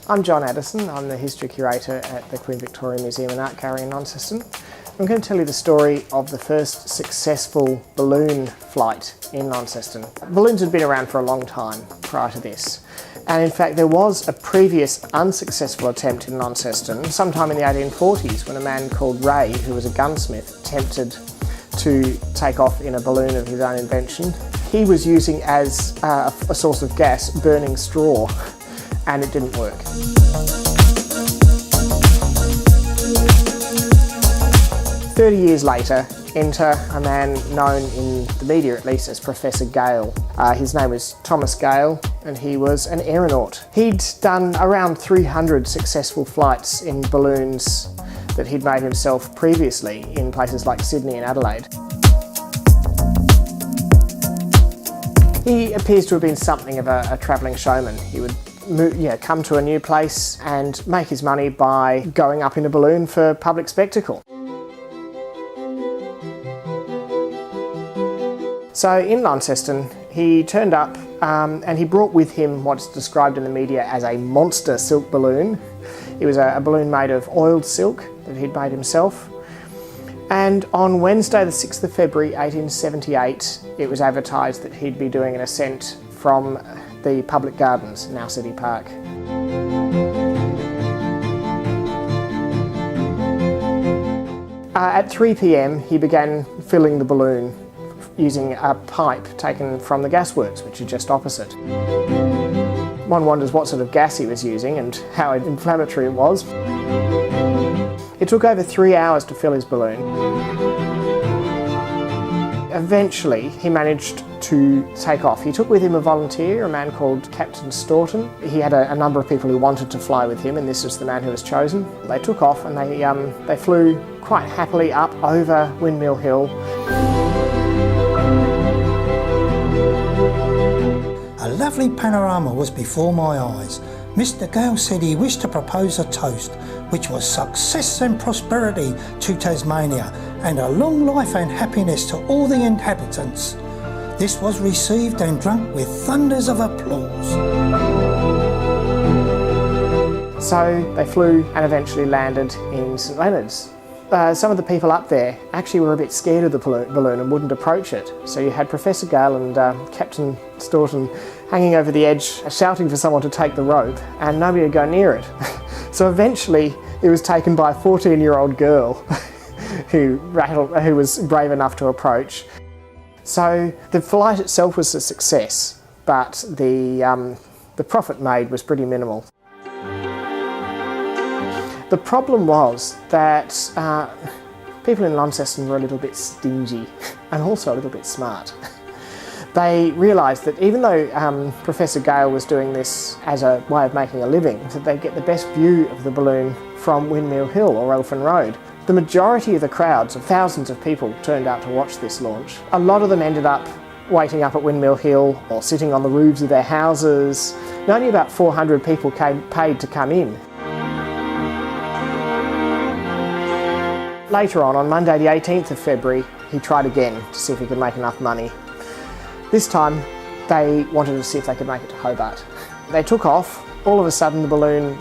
I'm Jon Addison, I'm the History Curator at the Queen Victoria Museum and Art Gallery in Launceston. I'm going to tell you the story of the first successful balloon flight in Launceston. Balloons had been around for a long time prior to this, and in fact there was a previous unsuccessful attempt in Launceston sometime in the 1840s when a man called Ray, who was a gunsmith, attempted to take off in a balloon of his own invention. He was using as a source of gas burning straw, and it didn't work. "30 years later, enter a man known in the media at least as Professor Gale. His name was Thomas Gale and he was an aeronaut. He'd done around 300 successful flights in balloons that he'd made himself previously in places like Sydney and Adelaide. He appears to have been something of a travelling showman. He would come to a new place and make his money by going up in a balloon for public spectacle. So in Launceston, he turned up and he brought with him what's described in the media as a monster silk balloon. It was a balloon made of oiled silk that he'd made himself. And on Wednesday the 6th of February 1878, it was advertised that he'd be doing an ascent from the public gardens in our city park. At 3 p.m. he began filling the balloon using a pipe taken from the gasworks, which are just opposite. One wonders what sort of gas he was using and how inflammatory it was. It took over 3 hours to fill his balloon. Eventually he managed to take off. He took with him a volunteer, a man called Captain Staunton. He had a number of people who wanted to fly with him, and this was the man who was chosen. They took off and they flew quite happily up over Windmill Hill. A lovely panorama was before my eyes. Mr. Gale said he wished to propose a toast, which was success and prosperity to Tasmania, and a long life and happiness to all the inhabitants. This was received and drunk with thunders of applause. So they flew and eventually landed in St Leonard's. Some of the people up there actually were a bit scared of the balloon and wouldn't approach it. So you had Professor Gale and Captain Staunton hanging over the edge, shouting for someone to take the rope, and nobody would go near it. So eventually it was taken by a 14-year-old girl who was brave enough to approach. So the flight itself was a success, but the profit made was pretty minimal. The problem was that people in Launceston were a little bit stingy and also a little bit smart. They realised that even though Professor Gale was doing this as a way of making a living, that they'd get the best view of the balloon from Windmill Hill or Elfin Road. The majority of the crowds of thousands of people turned out to watch this launch. A lot of them ended up waiting up at Windmill Hill or sitting on the roofs of their houses. And only about 400 people paid to come in. Later on Monday the 18th of February, he tried again to see if he could make enough money. This time they wanted to see if they could make it to Hobart. They took off. All of a sudden the balloon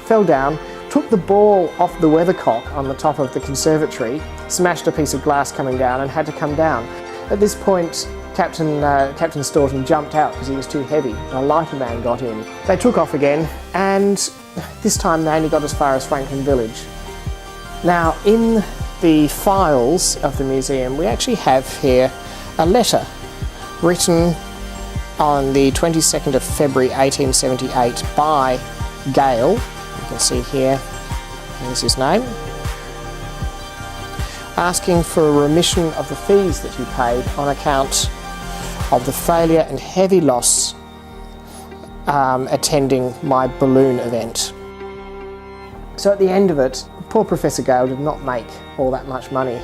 fell down, took the ball off the weathercock on the top of the conservatory, smashed a piece of glass coming down and had to come down. At this point Captain Staunton jumped out because he was too heavy and a lighter man got in. They took off again, and this time they only got as far as Franklin Village. Now, in the files of the museum, we actually have here a letter written on the 22nd of February 1878 by Gale. You can see here, there's his name, asking for a remission of the fees that he paid on account of the failure and heavy loss attending my balloon event. So at the end of it, poor Professor Gale did not make all that much money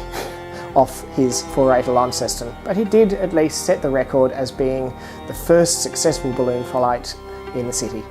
off his foray to Launceston, but he did at least set the record as being the first successful balloon flight in the city.